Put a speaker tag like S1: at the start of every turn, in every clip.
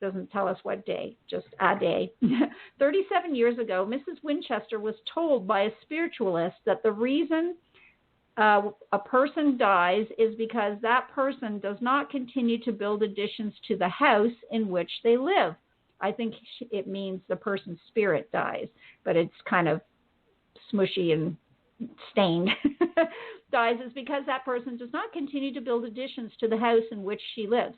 S1: Doesn't tell us what day, just a day. 37 years ago, Mrs. Winchester was told by a spiritualist that the reason a person dies is because that person does not continue to build additions to the house in which they live. I think it means the person's spirit dies, but it's kind of smushy and stained. Dies is because that person does not continue to build additions to the house in which she lives.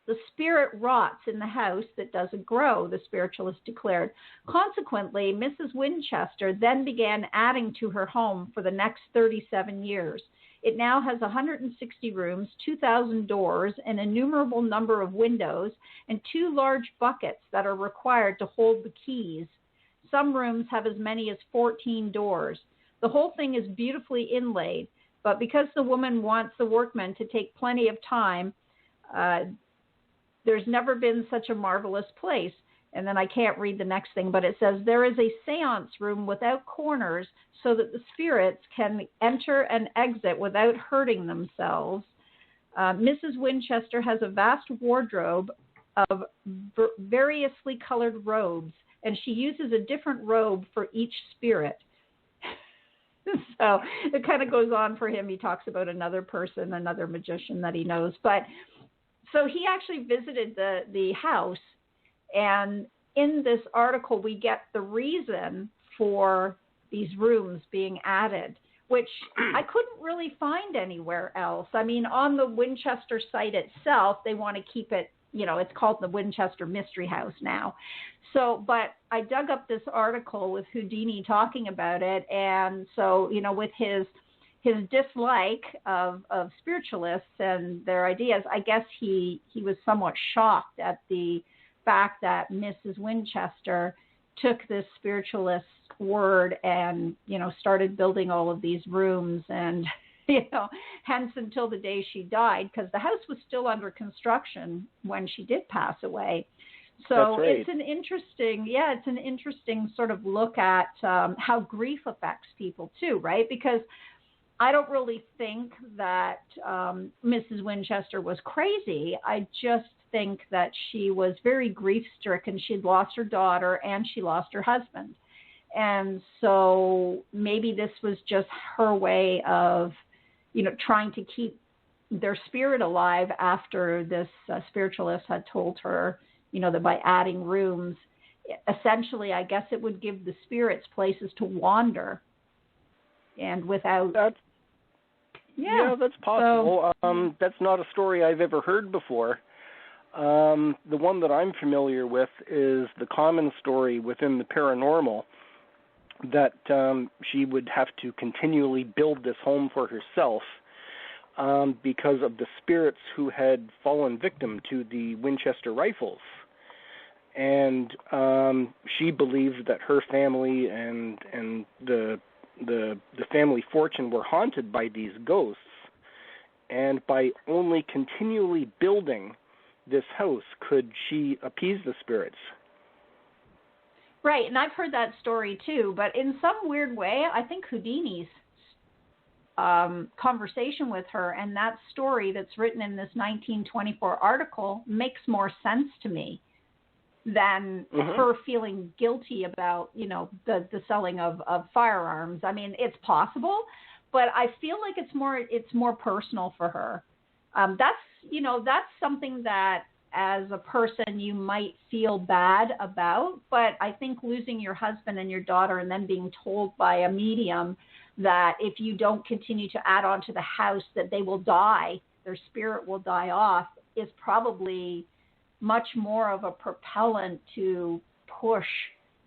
S1: The spirit rots in the house that doesn't grow, the spiritualist declared. Consequently, Mrs. Winchester then began adding to her home for the next 37 years. It now has 160 rooms, 2,000 doors, an innumerable number of windows, and 2 large buckets that are required to hold the keys. Some rooms have as many as 14 doors. The whole thing is beautifully inlaid, but because the woman wants the workmen to take plenty of time, there's never been such a marvelous place. And then I can't read the next thing, but it says there is a seance room without corners so that the spirits can enter and exit without hurting themselves. Mrs. Winchester has a vast wardrobe of variously colored robes, and she uses a different robe for each spirit. So it kind of goes on for him. He talks about another person, another magician that he knows. But so he actually visited the house, and in this article we get the reason for these rooms being added, which I couldn't really find anywhere else. I mean, on the Winchester site itself, they want to keep it, it's called the Winchester Mystery House now. So, but I dug up this article with Houdini talking about it, and so, with his dislike of spiritualists and their ideas, I guess he was somewhat shocked at the fact that Mrs. Winchester took this spiritualist's word and, started building all of these rooms and, hence until the day she died, because the house was still under construction when she did pass away. So
S2: That's right.
S1: it's an interesting sort of look at how grief affects people too, right? Because I don't really think that Mrs. Winchester was crazy. I just think that she was very grief-stricken. She'd lost her daughter and she lost her husband. And so maybe this was just her way of, trying to keep their spirit alive after this spiritualist had told her, that by adding rooms, essentially, I guess it would give the spirits places to wander. And without...
S2: Yeah, that's possible. So, that's not a story I've ever heard before. The one that I'm familiar with is the common story within the paranormal that she would have to continually build this home for herself because of the spirits who had fallen victim to the Winchester rifles. And she believed that her family and the family fortune were haunted by these ghosts, and by only continually building this house could she appease the spirits.
S1: Right, and I've heard that story too, but in some weird way, I think Houdini's conversation with her and that story that's written in this 1924 article makes more sense to me than her feeling guilty about, the selling of firearms. I mean, it's possible, but I feel like it's more personal for her. That's something that as a person you might feel bad about, but I think losing your husband and your daughter and then being told by a medium that if you don't continue to add on to the house that they will die, their spirit will die off, is probably much more of a propellant to push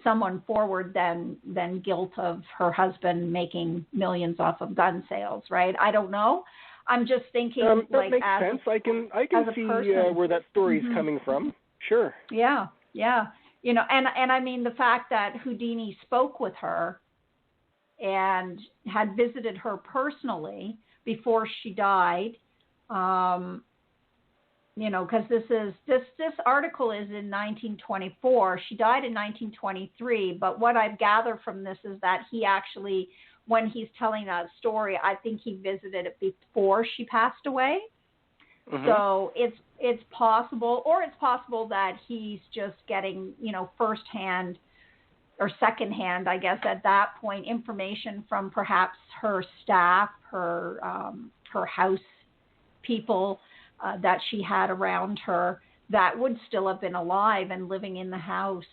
S1: someone forward than guilt of her husband making millions off of gun sales, right? I don't know. I'm just thinking
S2: that makes sense. I can see where that story is coming from. Sure.
S1: Yeah. And I mean the fact that Houdini spoke with her and had visited her personally before she died. Because this article is in 1924. She died in 1923. But what I've gathered from this is that he actually, when he's telling that story, I think he visited it before she passed away. So it's possible, or it's possible that he's just getting, firsthand or secondhand, I guess, at that point, information from perhaps her staff, her house people that she had around her that would still have been alive and living in the house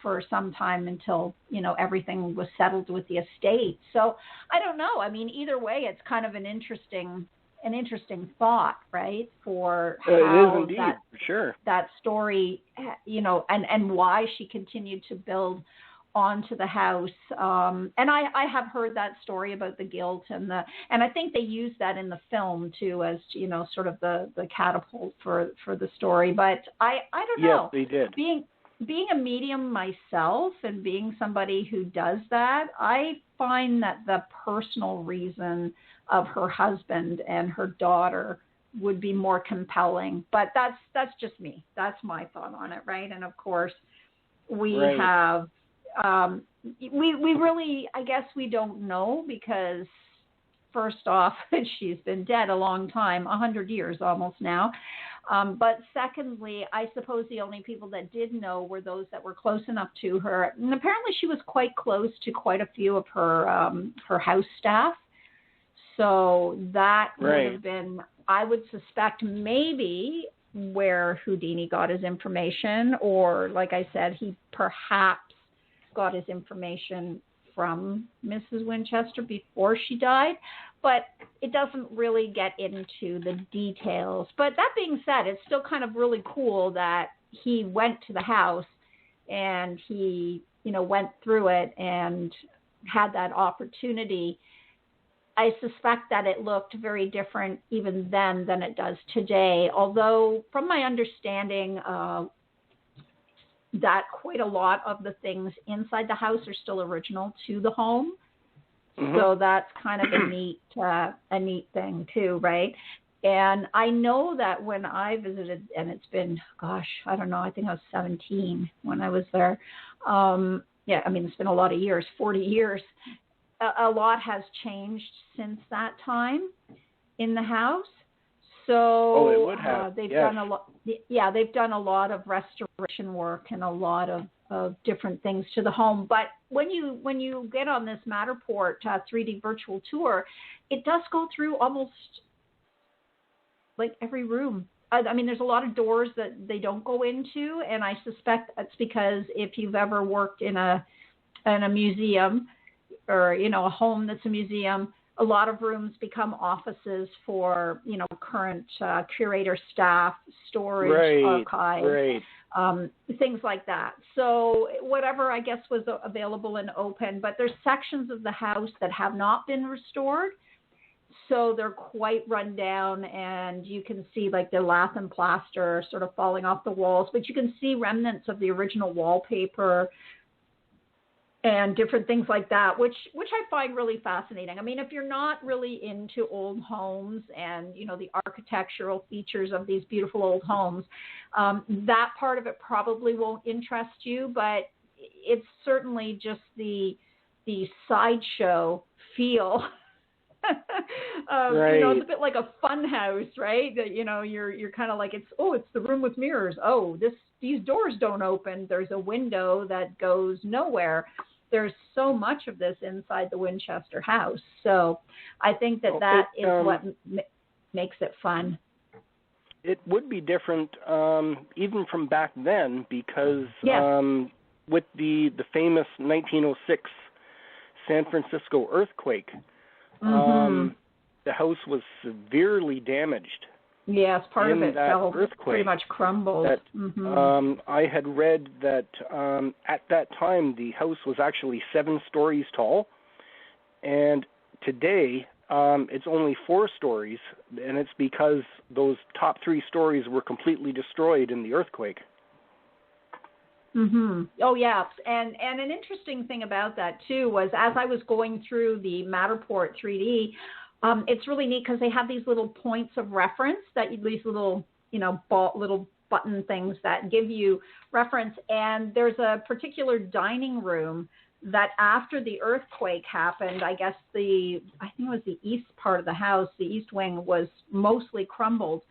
S1: for some time until, everything was settled with the estate. So I don't know. I mean, either way, it's kind of an interesting thought, right? For how
S2: it is indeed, for sure.
S1: That story, and why she continued to build onto the house. And I have heard that story about the guilt and I think they used that in the film too, as, sort of the catapult for the story. But I don't know.
S2: Yes, they did.
S1: Being a medium myself and being somebody who does that, I find that the personal reason of her husband and her daughter would be more compelling. But that's just me. That's my thought on it, right? And of course, we have we really, I guess we don't know, because first off, she's been dead a long time, 100 years almost now. But secondly, I suppose the only people that did know were those that were close enough to her. And apparently she was quite close to quite a few of her house staff. So that would have been, I would suspect, maybe where Houdini got his information, or like I said, he perhaps got his information from Mrs. Winchester before she died, but it doesn't really get into the details. But that being said, it's still kind of really cool that he went to the house and he, went through it and had that opportunity. I suspect that it looked very different even then than it does today, although from my understanding, that quite a lot of the things inside the house are still original to the home. So that's kind of a neat thing too, right? And I know that when I visited, and it's been, I don't know, I think I was 17 when I was there. It's been a lot of years, 40 years. A lot has changed since that time in the house. So
S2: it would have.
S1: They've done a lot. Yeah, they've done a lot of restoration work and a lot of different things to the home. But when you get on this Matterport 3D virtual tour, it does go through almost like every room. I mean, there's a lot of doors that they don't go into, and I suspect that's because if you've ever worked in a museum or a home that's a museum, a lot of rooms become offices for, current curator staff, storage, archives, things like that. So whatever, I guess, was available and open, but there's sections of the house that have not been restored. So they're quite run down, and you can see like the lath and plaster sort of falling off the walls, but you can see remnants of the original wallpaper and different things like that, which I find really fascinating. I mean, if you're not really into old homes and, the architectural features of these beautiful old homes, that part of it probably won't interest you, but it's certainly just the sideshow feel. It's a bit like a fun house, right? That, you're kind of like, it's the room with mirrors. Oh, these doors don't open. There's a window that goes nowhere. There's so much of this inside the Winchester house. So I think that is what makes it fun.
S2: It would be different even from back then, because with the famous 1906 San Francisco earthquake, the house was severely damaged.
S1: Yes, part of it fell,
S2: earthquake,
S1: pretty much crumbled.
S2: I had read that at that time the house was actually 7 stories tall, and today it's only 4 stories, and it's because those top 3 stories were completely destroyed in the earthquake.
S1: Oh, yeah. And an interesting thing about that, too, was as I was going through the Matterport 3D, it's really neat because they have these little points of reference, these little, little button things that give you reference. And there's a particular dining room that after the earthquake happened, I guess I think it was the east part of the house, the east wing was mostly crumbled.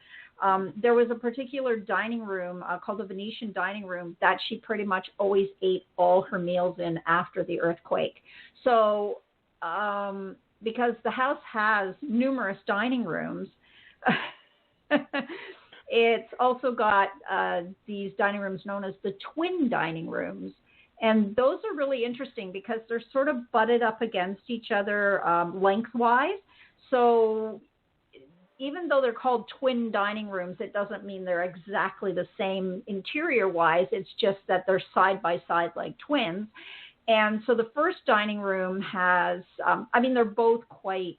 S1: There was a particular dining room called the Venetian dining room that she pretty much always ate all her meals in after the earthquake. So because the house has numerous dining rooms, it's also got these dining rooms known as the twin dining rooms. And those are really interesting because they're sort of butted up against each other lengthwise. So even though they're called twin dining rooms, it doesn't mean they're exactly the same interior-wise. It's just that they're side by side like twins. And so the first dining room has, they're both quite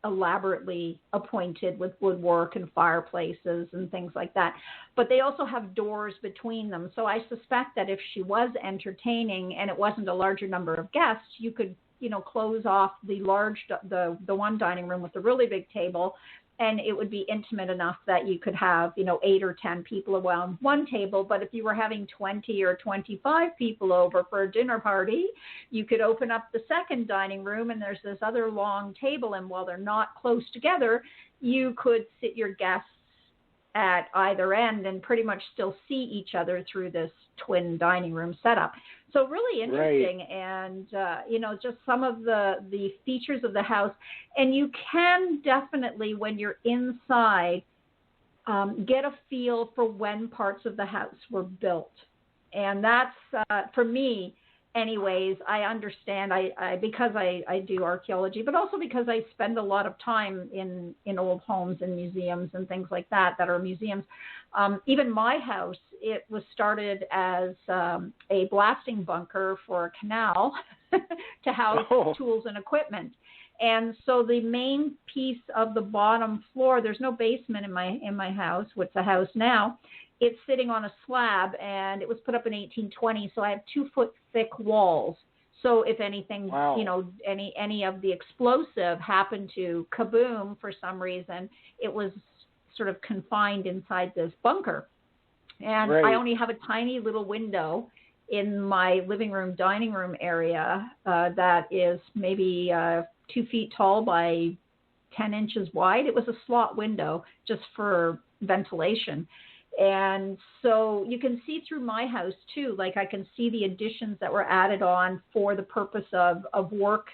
S1: elaborately appointed with woodwork and fireplaces and things like that. But they also have doors between them. So I suspect that if she was entertaining and it wasn't a larger number of guests, you could, close off the one dining room with the really big table, and it would be intimate enough that you could have, 8 or 10 people around one table. But if you were having 20 or 25 people over for a dinner party, you could open up the second dining room, and there's this other long table. And while they're not close together, you could sit your guests at either end and pretty much still see each other through this twin dining room setup. So really interesting. Right. And, just some of the features of the house. And you can definitely, when you're inside, get a feel for when parts of the house were built. And that's, for me, anyways, I understand because I do archaeology, but also because I spend a lot of time in old homes and museums and things like that are museums. Even my house, it was started as a blasting bunker for a canal to house tools and equipment. And so the main piece of the bottom floor, there's no basement in my house, which is a house now. It's sitting on a slab, and it was put up in 1820, so I have 2-foot thick walls. So if anything, wow. Any of the explosive happened to kaboom for some reason, it was sort of confined inside this bunker. And right. I only have a tiny little window in my living room, dining room area that is maybe 2 feet tall by 10 inches wide. It was a slot window just for ventilation. And so you can see through my house, too. Like I can see the additions that were added on for the purpose of work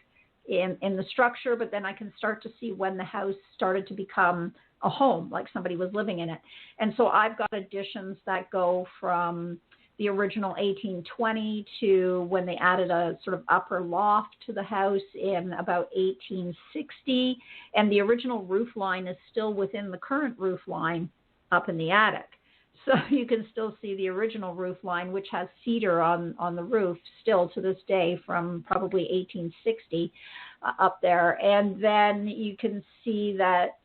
S1: in the structure, but then I can start to see when the house started to become a home, like somebody was living in it. And so I've got additions that go from the original 1820 to when they added a sort of upper loft to the house in about 1860. And the original roof line is still within the current roof line up in the attic. So you can still see the original roof line, which has cedar on the roof still to this day from probably 1860 up there. And then you can see that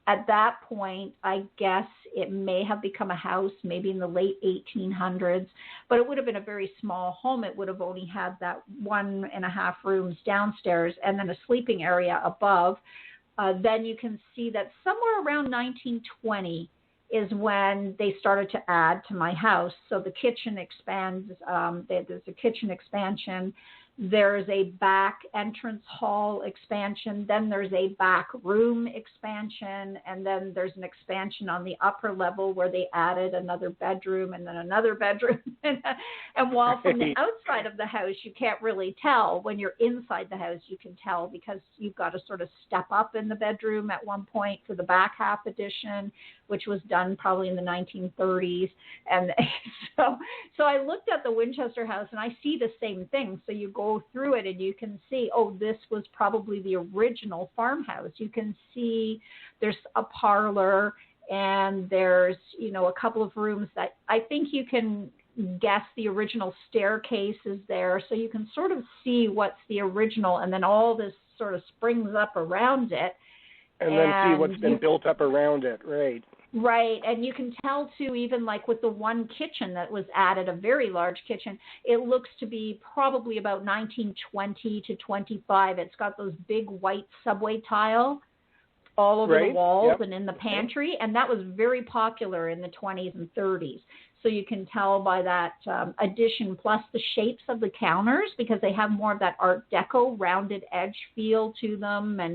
S1: at that point, I guess it may have become a house, maybe in the late 1800s, but it would have been a very small home. It would have only had that 1.5 rooms downstairs and then a sleeping area above. Then you can see that somewhere around 1920 is when they started to add to my house. So the kitchen expands. There's a kitchen expansion. There's a back entrance hall expansion. Then there's a back room expansion. And then there's an expansion on the upper level where they added another bedroom and then another bedroom. And while from the outside of the house, you can't really tell, when you're inside the house, you can tell because you've got to sort of step up in the bedroom at one point for the back half addition, which was done probably in the 1930s. And so I looked at the Winchester house and I see the same thing. So you go through it and you can see, this was probably the original farmhouse. You can see there's a parlor and there's, a couple of rooms that I think you can guess the original staircase is there. So you can sort of see what's the original, and then all this sort of springs up around it.
S2: And then see what's been built up around it, right.
S1: Right, and you can tell, too, even like with the one kitchen that was added, a very large kitchen, it looks to be probably about 1920 to 25. It's got those big white subway tile all over the walls and in the pantry, and that was very popular in the 20s and 30s. So you can tell by that addition, plus the shapes of the counters, because they have more of that Art Deco rounded edge feel to them, and